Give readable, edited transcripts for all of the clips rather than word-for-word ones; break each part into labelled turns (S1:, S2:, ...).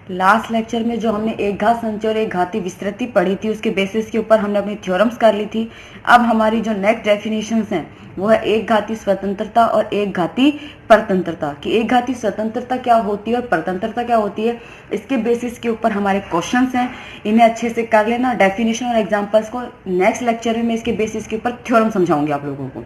S1: Last lecture में जो हमने एक घात संचय और एक घाती विस्तृति पढ़ी थी उसके बेसिस के ऊपर हमने अपनी थ्योरम्स कर ली थी। अब हमारी जो नेक्स्ट डेफिनेशंस हैं वो है एक घाती स्वतंत्रता और एक घाती परतंत्रता। कि एक घाती स्वतंत्रता क्या होती है और परतंत्रता क्या होती है, इसके बेसिस के ऊपर हमारे क्वेश्चंस हैं, इन्हें अच्छे से कर लेना। डेफिनेशन और एग्जाम्पल्स को नेक्स्ट लेक्चर में मैं इसके बेसिस के ऊपर थ्योरम समझाऊंगी आप लोगों को,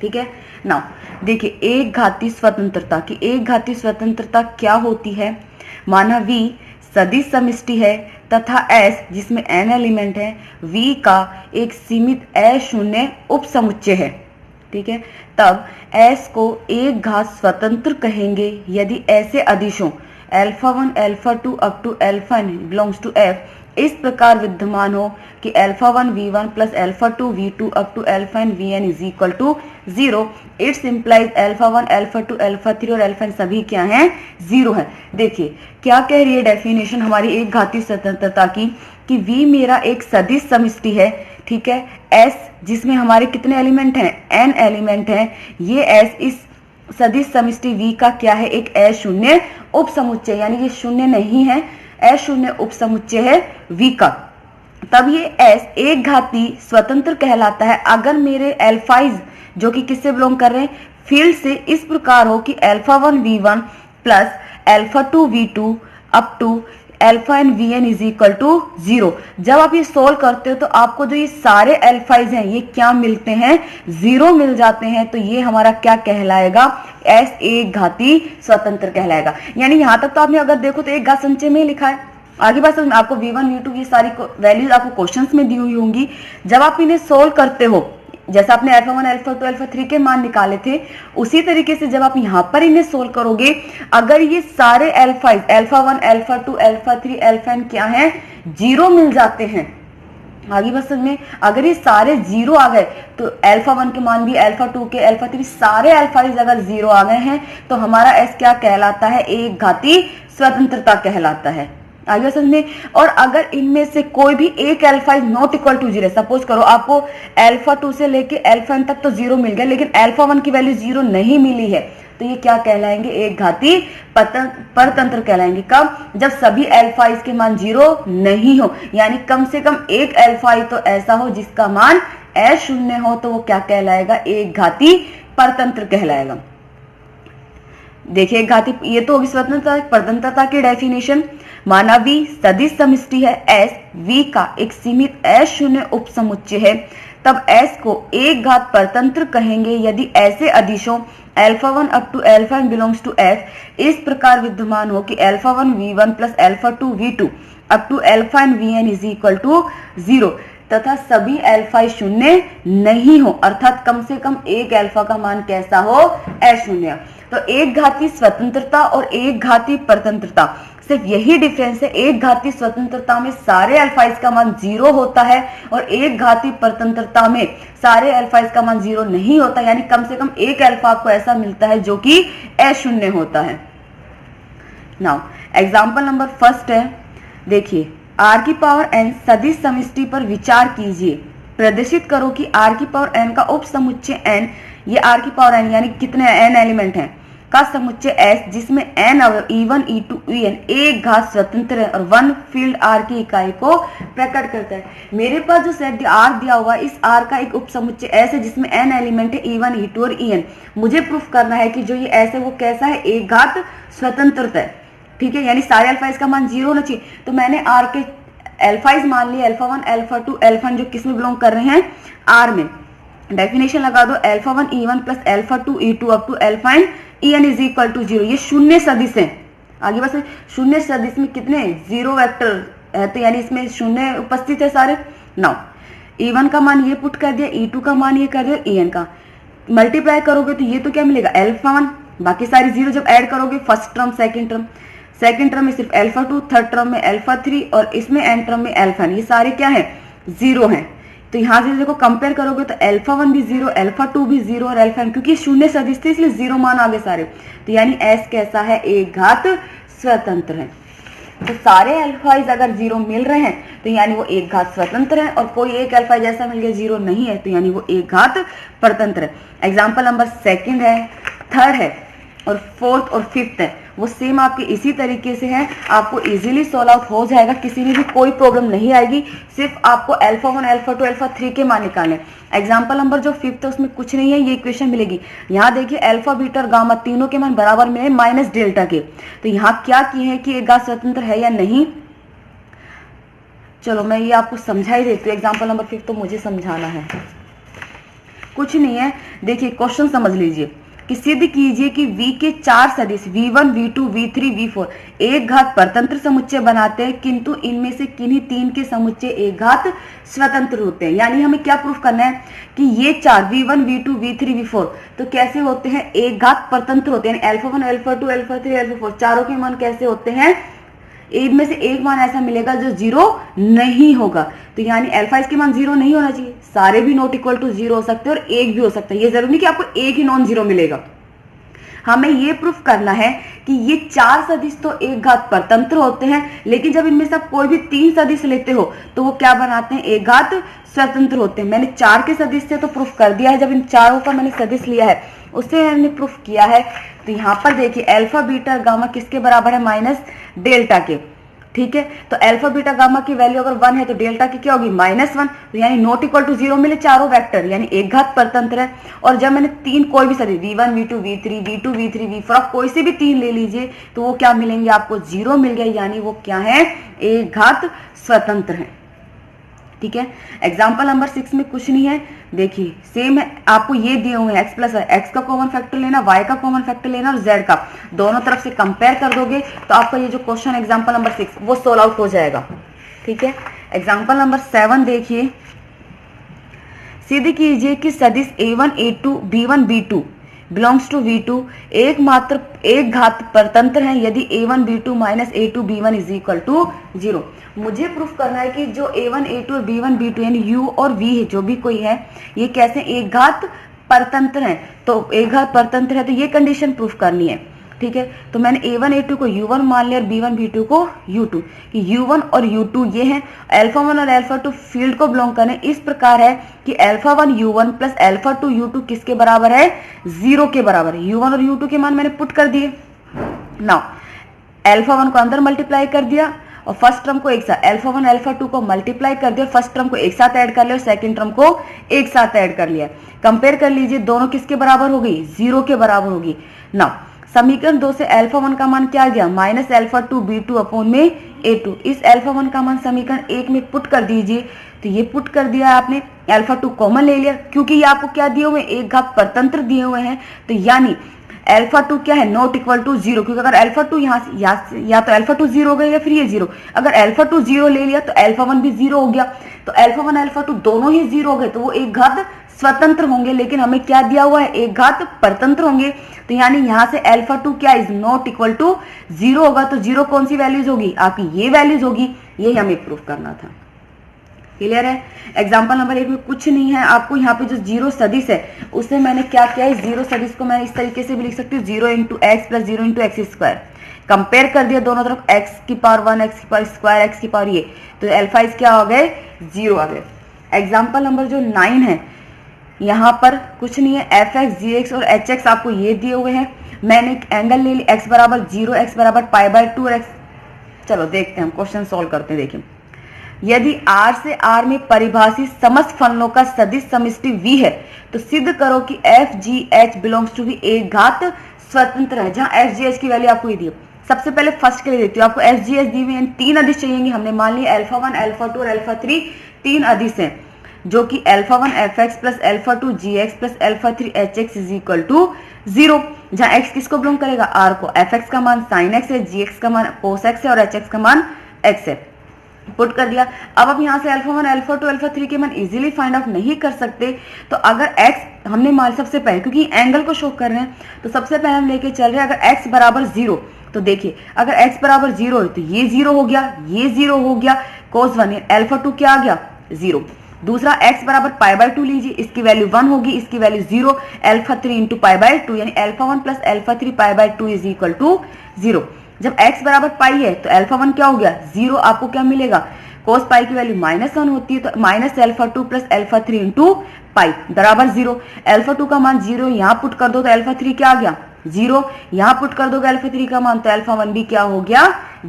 S1: ठीक है। नाउ देखिए एक घाती स्वतंत्रता की एक घाती स्वतंत्रता क्या होती है। माना V सदिश समष्टि है तथा S जिसमें n एलिमेंट है, V का एक सीमित अशून्य उपसमुच्चय है, ठीक है। तब S को एक घात स्वतंत्र कहेंगे यदि ऐसे अदिशों α1 α2 up to α n belongs to F इस प्रकार विद्यमान हो कि α1 v1 plus α2 v2 up to α n vn is equal to 0। It's implies α1 α2 α3 और α n सभी क्या हैं, 0 है। देखिए क्या कह रही है डेफिनेशन हमारी एक घाती स्वतंत्रता की कि V मेरा एक सदिश समष्टि है, ठीक है। S जिसमें हमारे कितने एलिमेंट हैं, n एलिमेंट हैं। ये S इस सदिश समष्टि V का क्या है, एक अशून्य उपसमुच्चय, यानी ये शून्य नहीं है, अशून्य उपसमुच्चय है V का। तब ये S एक घाती स्वतंत्र कहलाता है अगर मेरे अल्फाइज जो कि किससे बिलोंग कर रहे हैं, फील्ड से, इस प्रकार हो कि α1 v1 plus α2 v2 up to α n vn is equal to 0। जब आप ये सोल्व करते हो तो आपको जो ये सारे अल्फाइज हैं ये क्या मिलते हैं, 0 मिल जाते हैं। तो ये हमारा क्या कहलाएगा, S एक घाती स्वतंत्र कहलाएगा। यानी यहां तक तो आपने अगर देखो तो एक घात संचय में लिखा है। आगे बात समझ, आपको v1 v2 ये सारी वैल्यूज आपको क्वेश्चंस में दी हुई होंगी। जब आप इन्हें सोल्व करते हो, जैसा आपने α1 α2 α3 के मान निकाले थे, उसी तरीके से जब आप यहाँ पर इन्हें सोल्व करोगे, अगर ये सारे अल्फाइज α1 α2 α3 α n क्या हैं, 0 मिल जाते हैं। आगे बस में अगर ये सारे 0 आ गए तो α1 के मान भी, α2 के, α3 सारे अल्फाइज अगर 0 आ गए हैं तो हमारा S क्या कहलाता है, एक घाती स्वतंत्रता कहलाता है। आगे समझ में। और अगर इनमें से कोई भी एक अल्फाइज नॉट इक्वल टू 0, सपोज करो आपको α2 से लेके α n तक तो 0 मिल गया लेकिन α1 की वैल्यू 0 नहीं मिली है, तो ये क्या कहलाएंगे, एक घाती परतंत्र कहलाएंगे। कब, जब सभी अल्फाइज के मान 0 नहीं हो, यानी कम से कम एक अल्फाइज तो ऐसा हो जिसका मान अशून्य हो, तो वो क्या कहलाएगा, एक घाती परतंत्र कहलाएगा। देखिए एक घाती, ये तो होगी स्वतंत्रता परतंत्रता की डेफिनेशन। माना V सदिश समष्टि है, S V का एक सीमित अशून्य उपसमुच्चय है, तब S को एक घात परतंत्र कहेंगे यदि ऐसे अदिशों α1 up to α n belongs to F इस प्रकार विद्यमान हो कि α1 v1 plus α2 v2 up to α n vn is equal to 0 तथा सभी अल्फा शून्य नहीं हो, अर्थात कम से कम एक अल्फा का मान कैसा हो, अशून्य। तो एक घाती स्वतंत्रता और एक घाती परतंत्रता, सिर्फ यही डिफरेंस है। एक घाती स्वतंत्रता में सारे अल्फाइज का मान 0 होता है और एक घाती परतंत्रता में सारे अल्फाइज का मान 0 नहीं होता, यानी कम से कम एक अल्फा आपको ऐसा मिलता है जो कि अशून्य होता है। नाउ एग्जांपल नंबर फर्स्ट है, देखिए r की पावर n सदिश समष्टि पर विचार कीजिए। प्रदर्शित करो कि r की पावर n का उप समुच्चय n, ये r की पावर n यानी कितने n एलिमेंट हैं, का समुच्चय S जिसमें n अवयव E1 E2 En एक घात स्वतंत्र है और वन फील्ड R की इकाई को प्रकट करता है। मेरे पास जो सेट R दिया हुआ है, इस R का एक उप समुच्चय S है जिसमें n एलिमेंट है E1 E2 और En। मुझे प्रूफ करना है कि जो ये S है वो कैसा है, एक घात स्वतंत्र है, ठीक है, यानी सारे अल्फाइज का मान 0 होना चाहिए। तो मैंने R के अल्फाइज मान लिए α1 α2 α n जो किस में बिलोंग कर रहे हैं, R में। डेफिनेशन लगा दो, α1 E1 plus α2 E2 up to α n En is equal to 0। ये शून्य सदिश है। आगे बस शून्य सदिश में कितने 0 वेक्टर है, तो यानी इसमें शून्य उपस्थित है सारे। नाउ E1 का मान ये पुट कर दिया, E2 का मान ये कर दिया, En का मल्टीप्लाई करोगे तो ये तो क्या मिलेगा, α1, बाकी सारी 0 जब ऐड करोगे, फर्स्ट टर्म सेकंड टर्म में सिर्फ α2, थर्ड टर्म में α3 और इसमें एंड टर्म में α1, ये सारे क्या है, 0 हैं। तो यहाँ से देखो कंपेयर करोगे तो α1 भी 0, α2 भी 0 और α n, क्योंकि शून्य सदिश थे इसलिए 0 मान आ गए सारे। तो यानी S कैसा है, एक घात स्वतंत्र है। तो सारे अल्फाइज अगर 0 मिल रहे हैं तो यानी वो एक घात स्वतंत्र है, और कोई एक अल्फाइज ऐसा मिल गया 0 नहीं है तो यानी वो एक घात परतंत्र है। एग्जाम्पल नंबर सेकंड है, थर्ड है और फोर्थ और फिफ्थ है। वो सेम आपके इसी तरीके से है, आपको इजीली सॉल्व आउट हो जाएगा, किसी में भी कोई प्रॉब्लम नहीं आएगी। सिर्फ आपको अल्फा 1 अल्फा 2 अल्फा 3 के मान निकालने। एग्जाम्पल नंबर जो 5th है उसमें कुछ नहीं है, ये इक्वेशन मिलेगी। यहाँ देखिए अल्फा बीटा और गामा तीनों के मान बराबर मिले माइनस डेल्टा के। तो यहाँ क्या किए हैं कि एक घात स्वतंत्र है या नहीं, चलो मैं ये आपको समझा ही देती हूँ। एग्जाम्पल नंबर 5 तो मुझे समझाना है, कुछ नहीं है। देखिए क्वेश्चन समझ लीजिए कि सिद्ध कीजिए कि v के 4 सदिश v1 v2 v3 v4 एक घात परतंत्र समुच्चय बनाते हैं, किंतु इनमें से किन्हीं 3 के समुच्चय एक घात स्वतंत्र होते हैं। यानी हमें क्या प्रूफ करना है कि ये 4 v1 v2 v3 v4 तो कैसे होते हैं, एक घात परतंत्र होते हैं। यानी अल्फा 1 अल्फा 2 अल्फा 3 अल्फा 4 चारों के मान कैसे होते हैं, इनमें से एक मान ऐसा मिलेगा जो जीरो नहीं होगा। तो यानी अल्फा इसके मान जीरो नहीं होना चाहिए, सारे भी नॉट इक्वल टू जीरो हो सकते हैं और एक भी हो सकता है। ये जरूरी नहीं कि आपको एक ही नॉन जीरो मिलेगा। हमें ये प्रूफ करना है कि ये 4 सदिश तो एक घात परतंत्र होते हैं, लेकिन जब इनमें से आप कोई भी 3 सदिश लेते हो तो वो क्या बनाते हैं, एक घात स्वतंत्र होते हैं। मैंने 4 के सदिश से तो प्रूफ कर दिया है, जब इन चारों का मैंने सदिश लिया है उससे मैंने प्रूफ किया है। तो यहाँ पर देखिए अल्फा बीटा गामा किसके बराबर है, माइनस डेल्टा के। ठीक है, तो अल्फा बीटा गामा की वैल्यू अगर 1 है तो डेल्टा की क्या होगी, -1। तो यानी नॉट इक्वल टू जीरो मिले चारों वेक्टर, यानी एक घात परतंत्र है। और जब मैंने 3 कोई भी सदिश v1 v2 v3 v2 v3 v4 आप कोई से भी 3 ले लीजिए तो वो क्या मिलेंगे, आपको जीरो मिल गया, यानी वो क्या है, एक घात स्वतंत्र है। ठीक है, एग्जाम्पल नंबर 6 में कुछ नहीं है। देखिए सेम है, आपको ये दिए हुए हैं x प्लस x का कॉमन फैक्टर लेना, y का कॉमन फैक्टर लेना और z का, दोनों तरफ से कंपेयर कर दोगे तो आपका ये जो क्वेश्चन एग्जाम्पल नंबर 6 वो सोल्व आउट हो जाएगा। ठीक है, एग्जाम्पल नंबर 7 देखिए, सिद्ध कीजिए कि सदिश a1 a2 b1 b2 belongs to v2 एकमात्र एक घात परतंत्र है यदि a1 b2 minus a2 b1 is equal to 0। मुझे प्रूफ करना है कि जो a1 a2 और b1 b2 यानी u और v है, जो भी कोई है, ये कैसे एक घात परतंत्र है। तो एक घात परतंत्र है तो ये कंडीशन प्रूफ करनी है। ठीक है, तो मैंने a1 a2 को u1 मान लिया और b1 b2 को u2, कि u1 और u2 ये हैं। अल्फा 1 और अल्फा 2 फील्ड को बिलोंग करने इस प्रकार है कि alpha 1 u1 plus alpha 2 u2 किसके बराबर है, 0 के बराबर है। u1 और u2 के मान मैंने पुट कर दिए। नाउ अल्फा 1 को अंदर मल्टीप्लाई कर दिया और फर्स्ट टर्म को एक साथ, अल्फा 1 अल्फा 2 को मल्टीप्लाई कर दिया, फर्स्ट टर्म को एक साथ ऐड कर लिया और सेकंड टर्म को एक साथ ऐड कर लिया। कंपेयर कर लीजिए, दोनों किसके बराबर हो गई, 0 के बराबर होगी। नाउ समीकरण 2 से अल्फा 1 का मान क्या आ गया, माइनस अल्फा 2 b2 अपॉन में a2। इस अल्फा 1 का मान समीकरण 1 में पुट कर दीजिए। तो ये पुट कर दिया आपने, अल्फा 2 कॉमन ले लिया क्योंकि ये आपको क्या दिए हुए, एक घात परतंत्र दिए हुए हैं। तो यानी अल्फा 2 क्या है, नॉट इक्वल टू 0, क्योंकि अगर अल्फा 2 यहाँ से या तो अल्फा 2 0 हो गया या फिर ये 0। अगर अल्फा 2 0 ले लिया तो अल्फा 1 भी 0 हो गया। तो अल्फा 1 अल्फा 2 दोनों ही 0 हो गए तो वो एक घात स्वतंत्र होंगे, लेकिन हमें क्या दिया हुआ है, एक घात परतंत्र होंगे। तो यानी यहां से अल्फा 2 क्या इज नॉट इक्वल टू 0 होगा। तो 0 कौन सी वैल्यूज होगी, आपकी ये वैल्यूज होगी। यही हमें प्रूफ करना था। क्लियर है। एग्जाम्पल नंबर 1 में कुछ नहीं है, आपको यहाँ पे जो 0 सदिश है उससे मैंने क्या किया है, 0 सदिश को मैं इस तरीके से भी लिख सकती हूँ, 0 into x plus 0 into x square. Compare कर दिया दोनों तरफ, x की पावर 1 x की पावर स्क्वायर x की पावर ये, तो अल्फा इज क्या हो गए, 0 आ गए। एग्जाम्पल नंबर जो 9 है, यहाँ पर कुछ नहीं है, एफ एक्स जी एक्स और एच एक्स आपको ये दिए हुए हैं। मैंने एक एंगल ले ली, x बराबर 0 x बराबर π/2 और x। चलो देखते हैं, हम क्वेश्चन सॉल्व करते हैं। देखिए, यदि R से R में परिभाषित समस्त फलनों का सदिश समष्टि V है तो सिद्ध करो कि F ji H belongs to V एक घात स्वतंत्र है। जहां एफ जी एच की वैल्यू आपको ये दी है, सबसे पहले फर्स्ट के लिए देती हूँ आपको। एफ जी एच दी हुई 3 अदिश चाहिए, हमने मान लिया अल्फा 1 अल्फा 2 और अल्फा 3 3 अदिश हैं, जो कि alpha 1 F X plus alpha 2 G X plus alpha 3 H X is equal to 0। जहां x किसको बिलोंग करेगा, r को। एफ एक्स का मान साइन एक्स है, जी एक्स का मान कोस एक्स है और एच एक्स का मान x है। पुट कर दिया। अब आप यहाँ से अल्फा 1 अल्फा 2 अल्फा 3 के मान इजीली फाइंड आउट नहीं कर सकते। तो अगर x हमने मान, सबसे पहले क्योंकि एंगल को शो कर रहे हैं तो सबसे पहले हम लेके चल रहे हैं, अगर x बराबर 0, तो देखिए अगर x बराबर 0 है तो ये 0 हो गया, ये 0 हो गया, cos 1 अल्फा 2 क्या आ गया, 0। दूसरा x बराबर π/2 लीजिए, इसकी वैल्यू 1 होगी, इसकी वैल्यू 0, अल्फा 3 इंटू π/2 यानी alpha 1 plus alpha 3 π/2 is equal to 0। जब x बराबर पाई है तो अल्फा 1 क्या हो गया, 0। आपको क्या मिलेगा, कोस पाई की वैल्यू -1 होती है, तो minus alpha 2 plus alpha 3 into pi बराबर 0। अल्फा 2 का मान 0 यहाँ पुट कर दो तो अल्फा 3 क्या आ गया, 0। यहाँ पुट कर दोगे अल्फा 3 का मान तो अल्फा 1 भी क्या हो गया,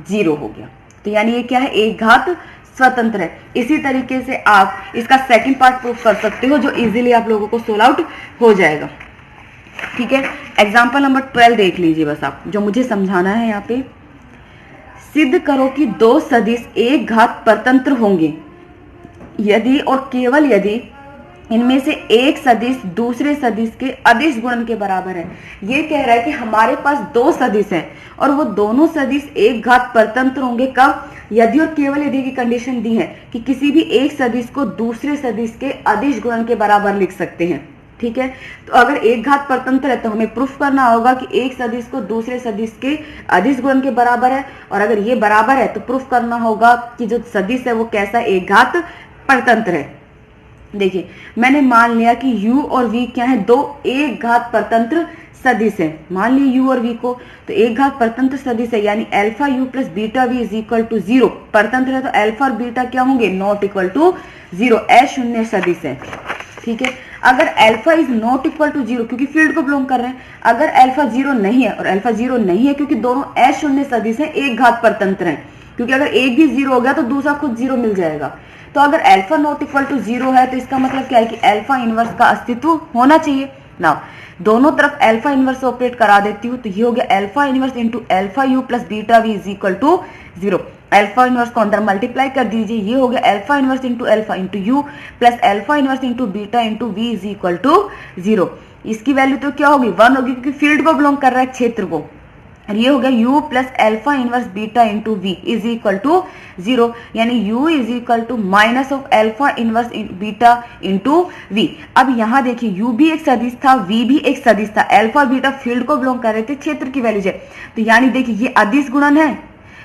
S1: 0 हो गया। तो यानी ये क्या है, एक घात स्वतंत्र है। इसी तरीके से आप इसका सेकंड पार्ट प्रूफ कर सकते हो जो इजीली आप लोगों को सोल्व आउट हो जाएगा। ठीक है, एग्जाम्पल नंबर 12 देख लीजिए बस आप, जो मुझे समझाना है यहाँ पे। सिद्ध करो कि दो सदिश एक घात परतंत्र होंगे यदि और केवल यदि इनमें से एक सदिश दूसरे सदिश के अदिश गुणन के बराबर है। ये कह रहा है कि हमारे पास दो सदिश हैं और वो दोनों सदिश एक घात परतंत्र होंगे कब, यदि और केवल यदि की कंडीशन दी है कि किसी भी एक सदिश को दूसरे सदिश के अदिश गुणन के बराबर लिख सकते हैं। ठीक है, तो अगर एक घात परतंत्र है तो हमें प्रूफ करना होगा कि एक सदिश को दूसरे सदिश के अदिश गुणन के बराबर है, और अगर ये बराबर है तो प्रूफ करना होगा कि जो सदिश है वो कैसा एक घात परतंत्र है। देखिए मैंने मान लिया कि u और v क्या है, दो एक घात परतंत्र सदिश है। मान लिया u और v को, तो एक घात परतंत्र सदिश है यानी alpha u plus beta v is equal to 0। परतंत्र है तो अल्फा और बीटा क्या होंगे, नॉट इक्वल टू 0, अशून्य सदिश है। ठीक है, अगर alpha is not equal to 0 क्योंकि फील्ड को बिलोंग कर रहे हैं, अगर अल्फा 0 नहीं है और अल्फा 0 नहीं है क्योंकि दोनों अशून्य सदिश है, एक घात परतंत्र है, क्योंकि अगर एक भी 0 हो गया तो दूसरा खुद 0 मिल जाएगा। तो अगर अल्फा नॉट इक्वल टू 0 है तो इसका मतलब क्या है कि अल्फा इनवर्स का अस्तित्व होना चाहिए ना। दोनों तरफ अल्फा इनवर्स ऑपरेट करा देती हूँ तो ये हो गया alpha inverse into alpha U plus beta V is equal to 0। Alpha inverse को अंदर मल्टीप्लाई कर दीजिए, ये हो गया alpha inverse into alpha into U plus alpha inverse into beta into V is equal to 0। इसकी वैल्यू तो क्या होगी, 1 होगी क्योंकि फील्ड को बिलोंग कर रहा है, क्षेत्र को। ये हो गया u plus alpha inverse beta into V is equal to 0, यानी u is equal to minus of alpha inverse beta into V. अब यहाँ देखिए u भी एक सदिश था, v भी एक सदिश था, अल्फा और बीटा फील्ड को बिलोंग कर रहे थे, क्षेत्र की वैल्यू है। तो यानी देखिए ये अदिश गुणन है,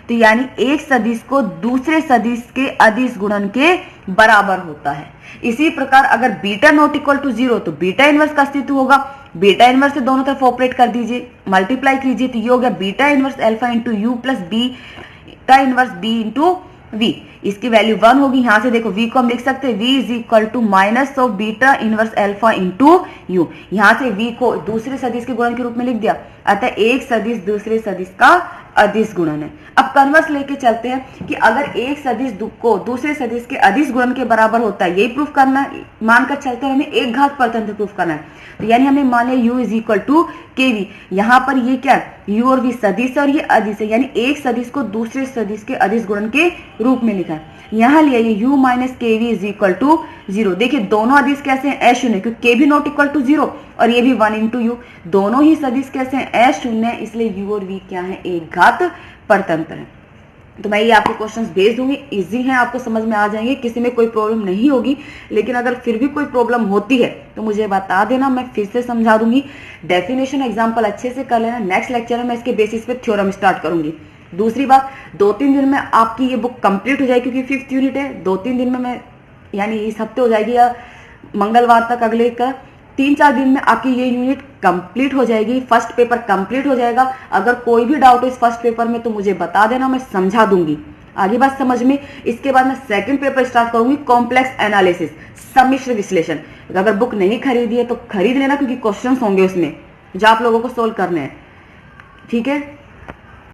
S1: तो यानी एक सदिश को दूसरे सदिश के अदिश गुणन के बराबर होता है। इसी प्रकार अगर बीटा नॉट इक्वल टू 0 तो बीटा इनवर्स का अस्तित्व होगा। बीटा इनवर्स से दोनों तरफ ऑपरेट कर दीजिए, मल्टीप्लाई कीजिए, तो ये हो गया beta inverse alpha into U plus beta inverse B into V. इसकी वैल्यू 1 होगी। यहां से देखो v को हम लिख सकते हैं v is equal to minus of beta inverse alpha into U. यहां से v को दूसरे सदिश के गुणन के रूप में लिख दिया, अतः एक सदिश दूसरे सदिश का अदिश गुणन है। अब कन्वर्स लेके चलते हैं कि अगर एक सदिश को दूसरे सदिश के अदिश गुणन के बराबर होता है, यही प्रूफ करना है। मानकर चलते हैं हमें एक घात परतंत्र प्रूफ करना है, तो यानी हमने मान लिया u इज इक्वल टू के वी। यहाँ पर ये क्या u और v सदिश और ये अदिश है, यानी एक सदिश को दूसरे सदिश के अदिश गुणन के रूप में लिखा है। यहाँ लिया ये u माइनस के वी इज इक्वल टू 0। देखिए दोनों अदिश कैसे हैं, अशून्य, क्योंकि के भी नॉट इक्वल टू 0 और ये भी 1 इंटू यू। दोनों ही सदिश कैसे हैं, अशून्य, इसलिए u और v क्या है, एक घात परतंत्र है। तो मैं ये आपको क्वेश्चंस भेज दूंगी, इजी हैं, आपको समझ में आ जाएंगे, किसी में कोई प्रॉब्लम नहीं होगी। लेकिन अगर फिर भी कोई प्रॉब्लम होती है तो मुझे बता देना, मैं फिर से समझा दूंगी। डेफिनेशन एग्जांपल अच्छे से कर लेना, नेक्स्ट लेक्चर में मैं इसके बेसिस पे थ्योरम स्टार्ट करूंगी। दूसरी बात, 2-3 दिन में आपकी ये बुक कंप्लीट हो जाएगी क्योंकि 5th यूनिट है। 2-3 दिन में मैं, यानी इस हफ्ते हो जाएगी या मंगलवार तक अगले का 3-4 दिन में आपकी ये यूनिट कंप्लीट हो जाएगी, फर्स्ट पेपर कंप्लीट हो जाएगा। अगर कोई भी डाउट हो इस फर्स्ट पेपर में तो मुझे बता देना, मैं समझा दूंगी। आगे बात समझ में। इसके बाद मैं सेकंड पेपर स्टार्ट करूंगी, कॉम्प्लेक्स एनालिसिस, सम्मिश्र विश्लेषण। अगर बुक नहीं खरीदी है तो खरीद लेना क्योंकि क्वेश्चंस होंगे उसमें जो आप लोगों को सोल्व करने हैं। ठीक है।